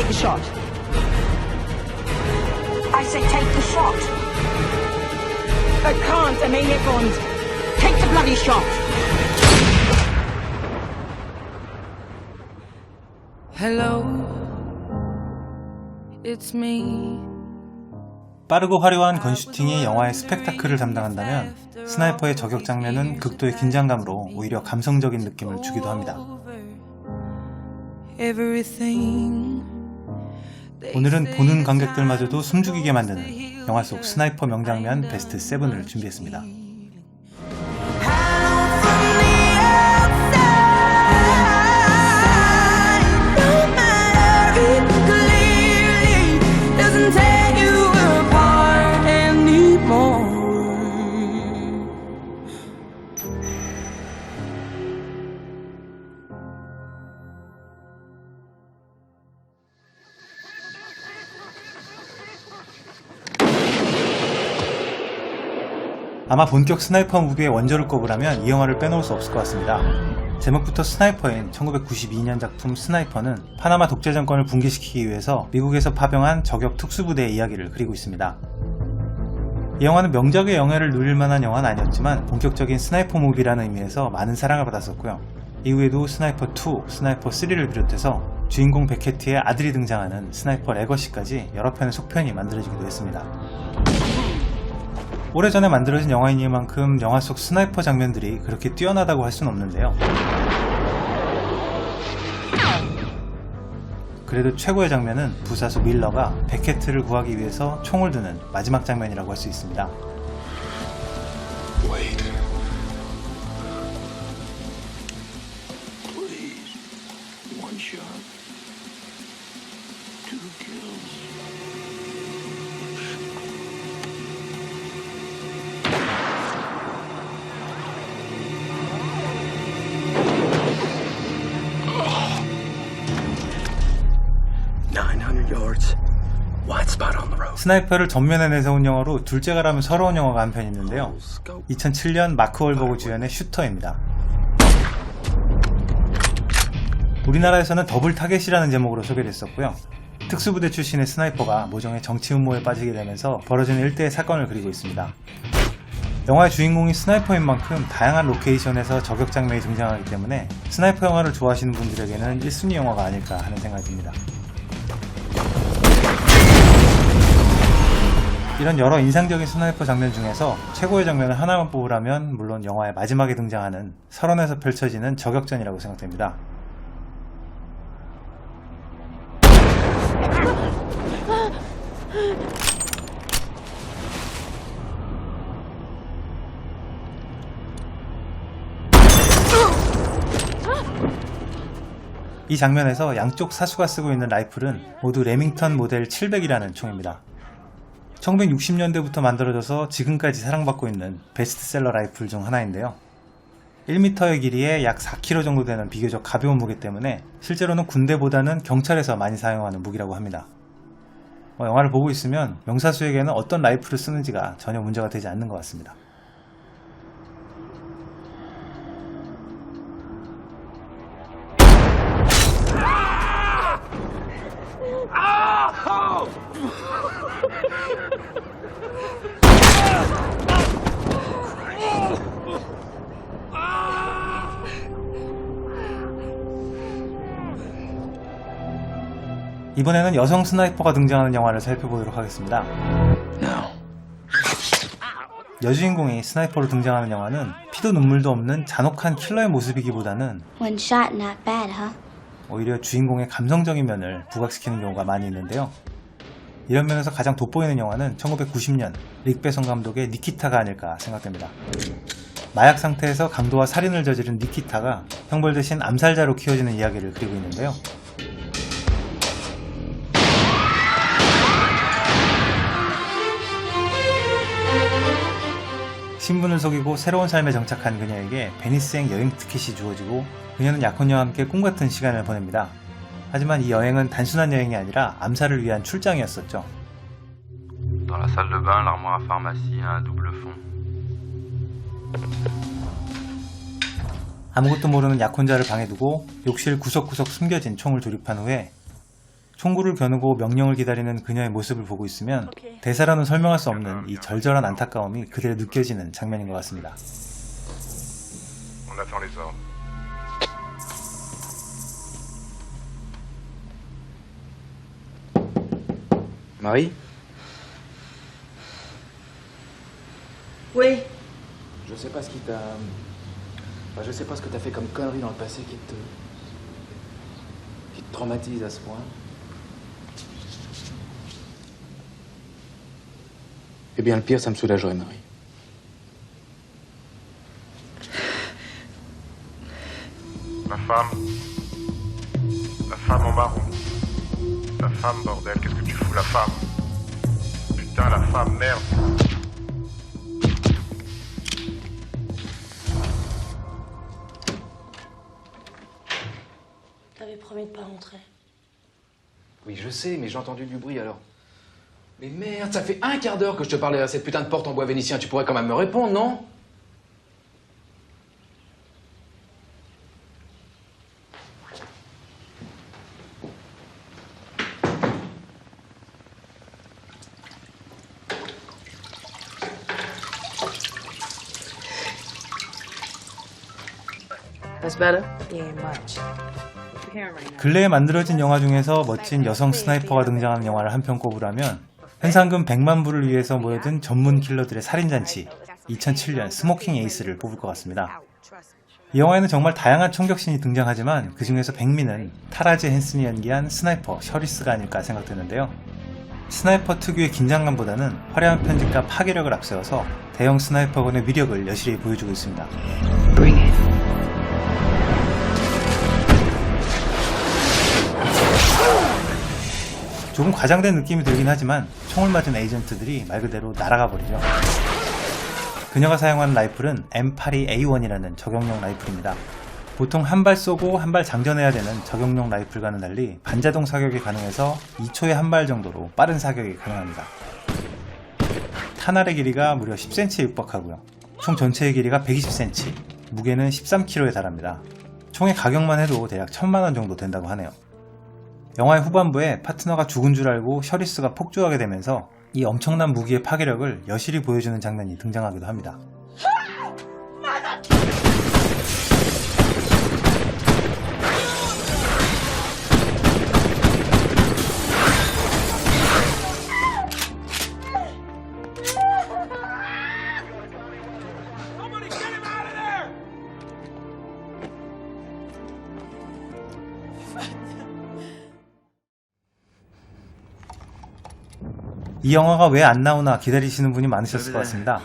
take the shot. I said take the shot. I can't, Amelia Bond. Take the bloody shot. Hello, it's me. 빠르고 화려한 건슈팅이 영화의 스펙타클을 담당한다면 스나이퍼의 저격 장면은 극도의 긴장감으로 오히려 감성적인 느낌을 주기도 합니다. 오늘은 보는 관객들마저도 숨죽이게 만드는 영화 속 스나이퍼 명장면 베스트 7을 준비했습니다. 아마 본격 스나이퍼 무비의 원조를 꼽으라면 이 영화를 빼놓을 수 없을 것 같습니다. 제목부터 스나이퍼인 1992년 작품 스나이퍼는 파나마 독재 정권을 붕괴시키기 위해서 미국에서 파병한 저격 특수부대의 이야기를 그리고 있습니다. 이 영화는 명작의 영예를 누릴 만한 영화는 아니었지만 본격적인 스나이퍼 무비라는 의미에서 많은 사랑을 받았었고요. 이후에도 스나이퍼 2, 스나이퍼 3를 비롯해서 주인공 베케트의 아들이 등장하는 스나이퍼 레거시까지 여러 편의 속편이 만들어지기도 했습니다. 오래전에 만들어진 영화이니만큼 영화 속 스나이퍼 장면들이 그렇게 뛰어나다고 할 수는 없는데요. 그래도 최고의 장면은 부사수 밀러가 베케트를 구하기 위해서 총을 드는 마지막 장면이라고 할 수 있습니다. 스나이퍼를 전면에 내세운 영화로 둘째가라면 서러운 영화가 한 편 있는데요. 2007년 마크 월버그 주연의 슈터입니다. 우리나라에서는 더블 타겟이라는 제목으로 소개됐었고요. 특수부대 출신의 스나이퍼가 모종의 정치 음모에 빠지게 되면서 벌어지는 일대의 사건을 그리고 있습니다. 영화의 주인공이 스나이퍼인 만큼 다양한 로케이션에서 저격 장면이 등장하기 때문에 스나이퍼 영화를 좋아하시는 분들에게는 1순위 영화가 아닐까 하는 생각이 듭니다. 이런 여러 인상적인 스나이퍼 장면 중에서 최고의 장면을 하나만 뽑으라면 물론 영화의 마지막에 등장하는 설원에서 펼쳐지는 저격전이라고 생각됩니다. 이 장면에서 양쪽 사수가 쓰고 있는 라이플은 모두 레밍턴 모델 700이라는 총입니다. 1960년대부터 만들어져서 지금까지 사랑받고 있는 베스트셀러 라이플 중 하나인데요. 1m의 길이에 약 4kg 정도 되는 비교적 가벼운 무기 때문에 실제로는 군대보다는 경찰에서 많이 사용하는 무기라고 합니다. 영화를 보고 있으면 명사수에게는 어떤 라이플을 쓰는지가 전혀 문제가 되지 않는 것 같습니다. 이번에는 여성 스나이퍼가 등장하는 영화를 살펴보도록 하겠습니다. 여주인공이 스나이퍼로 등장하는 영화는 피도 눈물도 없는 잔혹한 킬러의 모습이기보다는 One shot, not bad, huh? 오히려 주인공의 감성적인 면을 부각시키는 경우가 많이 있는데요. 이런 면에서 가장 돋보이는 영화는 1990년 릭 베선 감독의 니키타가 아닐까 생각됩니다. 마약 상태에서 강도와 살인을 저지른 니키타가 형벌 대신 암살자로 키워지는 이야기를 그리고 있는데요. 신분을 속이고 새로운 삶에 정착한 그녀에게 베니스행 여행 티켓이 주어지고 그녀는 약혼녀와 함께 꿈같은 시간을 보냅니다. 하지만 이 여행은 단순한 여행이 아니라 암살을 위한 출장이었었죠. Dans la salle de bain, l'armoire à pharmacie a un double fond. 아무것도 모르는 약혼자를 방에 두고 욕실 구석구석 숨겨진 총을 조립한 후에 총구를 겨누고 명령을 기다리는 그녀의 모습을 보고 있으면 대사로는 설명할 수 없는 이 절절한 안타까움이 그대로 느껴지는 장면인 것 같습니다. On attend les ordres. Marie, Oui. je sais pas ce qui t'a... Enfin, je sais pas ce que t'as fait comme connerie dans le passé qui te traumatise à ce point. Eh bien, le pire, ça me soulagerait, Marie. La femme. La femme en marron. La femme, bordel, qu'est-ce que tu fous, la femme? Putain, la femme, merde. T'avais promis de pas rentrer. Oui, je sais, mais j'ai entendu du bruit, alors. Mais merde, ça fait un quart d'heure que je te parlais à cette putain de porte en bois vénitien. Tu pourrais quand même me répondre, non? That's better? Yeah, much. Preparing right now. 근래에 만들어진 영화 중에서 멋진 여성 스나이퍼가 등장하는 영화를 한 편 꼽으라면 현상금 100만 불을 위해서 모여든 전문 킬러들의 살인잔치 2007년 스모킹 에이스를 뽑을 것 같습니다. 이 영화에는 정말 다양한 총격신이 등장하지만 그 중에서 백미는 타라지 헨슨이 연기한 스나이퍼 셔리스가 아닐까 생각되는데요. 스나이퍼 특유의 긴장감보다는 화려한 편집과 파괴력을 앞세워서 대형 스나이퍼건의 위력을 여실히 보여주고 있습니다. Bring it. 조금 과장된 느낌이 들긴 하지만 총을 맞은 에이전트들이 말 그대로 날아가 버리죠. 그녀가 사용하는 라이플은 M82A1이라는 저격용 라이플입니다. 보통 한 발 쏘고 한 발 장전해야 되는 저격용 라이플과는 달리 반자동 사격이 가능해서 2초에 한 발 정도로 빠른 사격이 가능합니다. 탄알의 길이가 무려 10cm에 육박하고요. 총 전체의 길이가 120cm, 무게는 13kg에 달합니다. 총의 가격만 해도 대략 1000만원 정도 된다고 하네요. 영화의 후반부에 파트너가 죽은 줄 알고 셔리스가 폭주하게 되면서 이 엄청난 무기의 파괴력을 여실히 보여주는 장면이 등장하기도 합니다. 이 영화가 왜 안 나오나 기다리시는 분이 많으셨을 것 같습니다.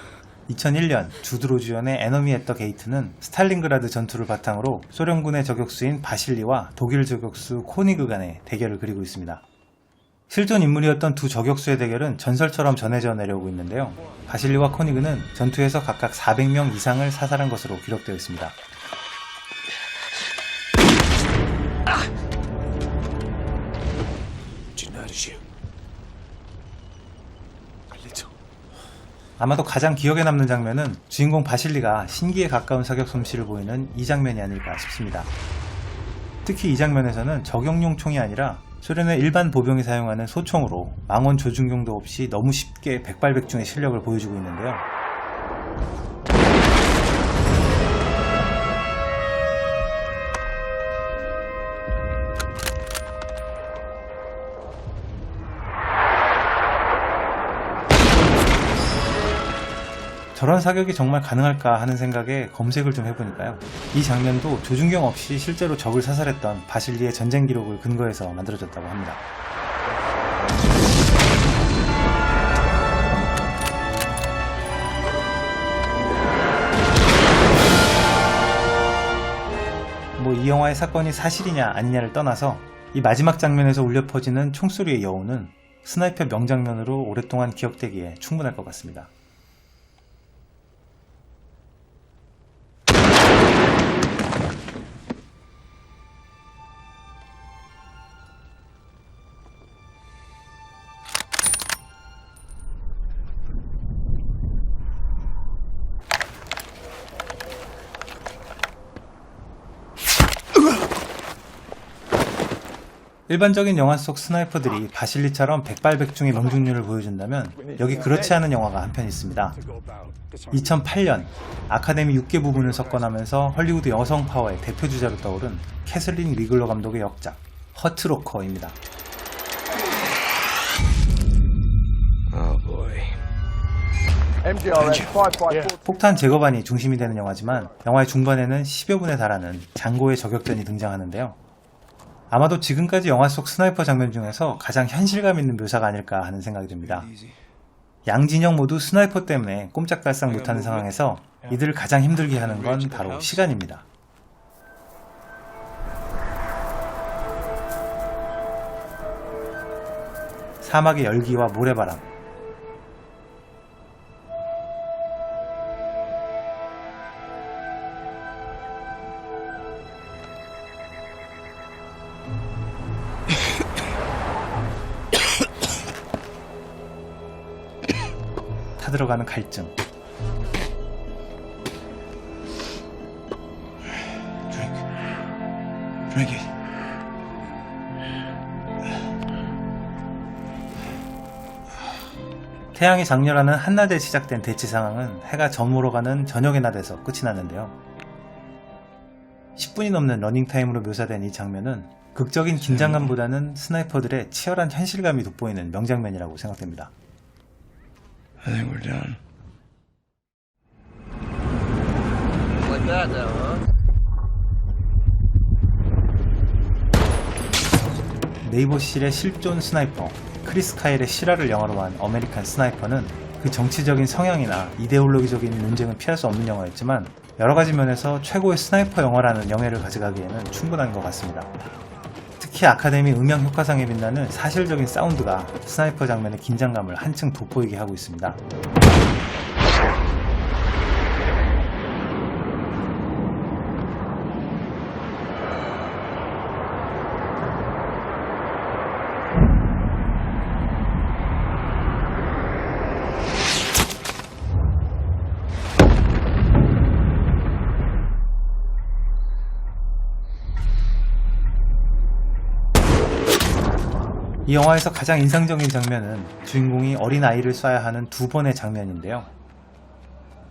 2001년 주드로 주연의 에너미 앳 더 게이트는 스탈린그라드 전투를 바탕으로 소련군의 저격수인 바실리와 독일 저격수 코니그 간의 대결을 그리고 있습니다. 실존 인물이었던 두 저격수의 대결은 전설처럼 전해져 내려오고 있는데요. 바실리와 코니그는 전투에서 각각 400명 이상을 사살한 것으로 기록되어 있습니다. 아마도 가장 기억에 남는 장면은 주인공 바실리가 신기에 가까운 사격 솜씨를 보이는 이 장면이 아닐까 싶습니다. 특히 이 장면에서는 저격용 총이 아니라 소련의 일반 보병이 사용하는 소총으로 망원 조준경도 없이 너무 쉽게 백발백중의 실력을 보여주고 있는데요. 저런 사격이 정말 가능할까 하는 생각에 검색을 좀 해보니까요. 이 장면도 조준경 없이 실제로 적을 사살했던 바실리의 전쟁 기록을 근거해서 만들어졌다고 합니다. 이 영화의 사건이 사실이냐 아니냐를 떠나서 이 마지막 장면에서 울려 퍼지는 총소리의 여운은 스나이퍼 명장면으로 오랫동안 기억되기에 충분할 것 같습니다. 일반적인 영화 속 스나이퍼들이 바실리처럼 백발백중의 명중률을 보여준다면 여기 그렇지 않은 영화가 한 편 있습니다. 2008년 아카데미 6개 부문을 석권하면서 헐리우드 여성 파워의 대표주자로 떠오른 캐슬린 위글러 감독의 역작 허트로커입니다. 폭탄 제거반이 중심이 되는 영화지만 영화의 중반에는 10여 분에 달하는 장고의 저격전이 등장하는데요. 아마도 지금까지 영화 속 스나이퍼 장면 중에서 가장 현실감 있는 묘사가 아닐까 하는 생각이 듭니다. 양진영 모두 스나이퍼 때문에 꼼짝달싹 못하는 상황에서 이들을 가장 힘들게 하는 건 바로 시간입니다. 사막의 열기와 모래바람, 타들어가는 갈증, Drink it. 태양이 장렬하는 한낮에 시작된 대치 상황은 해가 저물어 가는 저녁의 낮에서 끝이 나는데요. 10분이 넘는 러닝타임으로 묘사된 이 장면은 극적인 긴장감보다는 스나이퍼들의 치열한 현실감이 돋보이는 명장면이라고 생각됩니다. I think we're done. Like that now, huh? 네이버실의 실존 스나이퍼 크리스 카일의 실화를 영화로 한 어메리칸 스나이퍼는 그 정치적인 성향이나 이데올로기적인 논쟁은 피할 수 없는 영화였지만 여러가지 면에서 최고의 스나이퍼 영화라는 영예를 가져가기에는 충분한 것 같습니다. 특히 아카데미 음향 효과상에 빛나는 사실적인 사운드가 스나이퍼 장면의 긴장감을 한층 돋보이게 하고 있습니다. 이 영화에서 가장 인상적인 장면은 주인공이 어린 아이를 쏴야 하는 두 번의 장면인데요.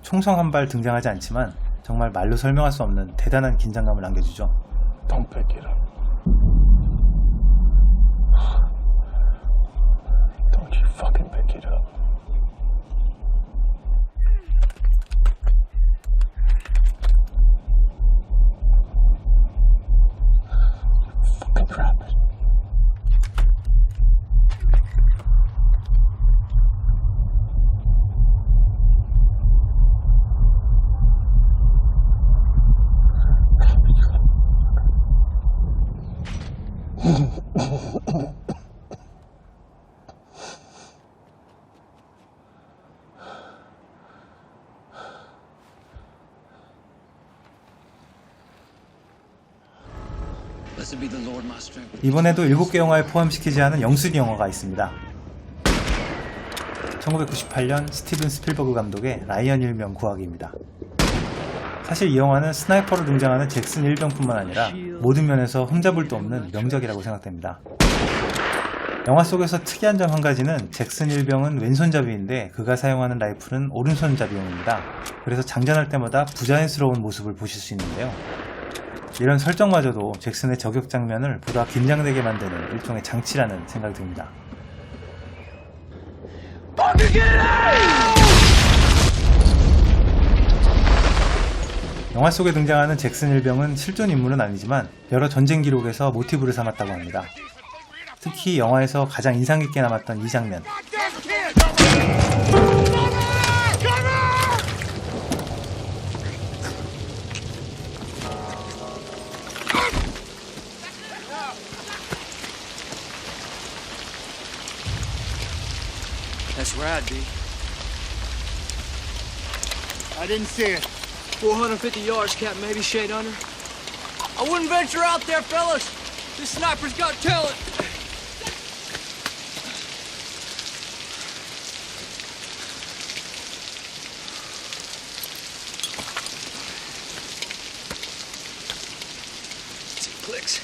총성 한 발 등장하지 않지만 정말 말로 설명할 수 없는 대단한 긴장감을 남겨주죠. Don't pick it up. Don't you fucking pick it up. Fucking drop it. 이번에도 7개 영화에 포함시키지 않은 영순위 영화가 있습니다. 1998년 스티븐 스필버그 감독의 라이언 일명 구하기입니다. 사실 이 영화는 스나이퍼로 등장하는 잭슨 일병뿐만 아니라 모든 면에서 흠잡을 데 없는 명작이라고 생각됩니다. 영화 속에서 특이한 점 한 가지는 잭슨 일병은 왼손잡이인데 그가 사용하는 라이플은 오른손잡이용입니다. 그래서 장전할 때마다 부자연스러운 모습을 보실 수 있는데요. 이런 설정마저도 잭슨의 저격 장면을 보다 긴장되게 만드는 일종의 장치라는 생각이 듭니다. 영화 속에 등장하는 잭슨 일병은 실존 인물은 아니지만 여러 전쟁 기록에서 모티브를 삼았다고 합니다. 특히 영화에서 가장 인상 깊게 남았던 이 장면. That's rad, D. I didn't see it. 450 yards, Captain, maybe shade under. I wouldn't venture out there, fellas. This sniper's got talent. Two clicks.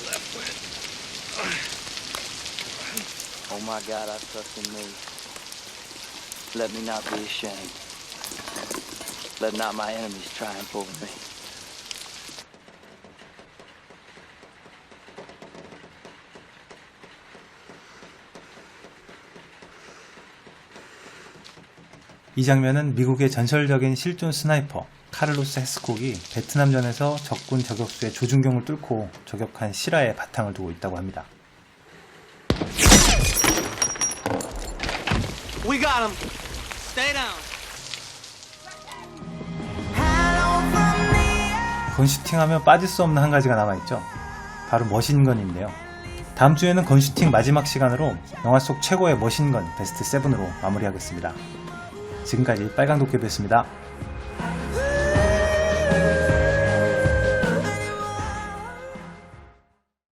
Left foot. Oh my God, I trust in me. Let me not be ashamed. Let not my enemies triumph over me. 이 장면은 미국의 전설적인 실존 스나이퍼 카를로스 헤스콕이 베트남전에서 적군 저격수의 조준경을 뚫고 저격한 실화에 바탕을 두고 있다고 합니다. We got him. Stay down. 건슈팅하면 빠질 수 없는 한 가지가 남아있죠. 바로 머신건인데요. 다음 주에는 건슈팅 마지막 시간으로 영화 속 최고의 머신건 베스트 7으로 마무리하겠습니다. 지금까지 빨강도깨비였습니다.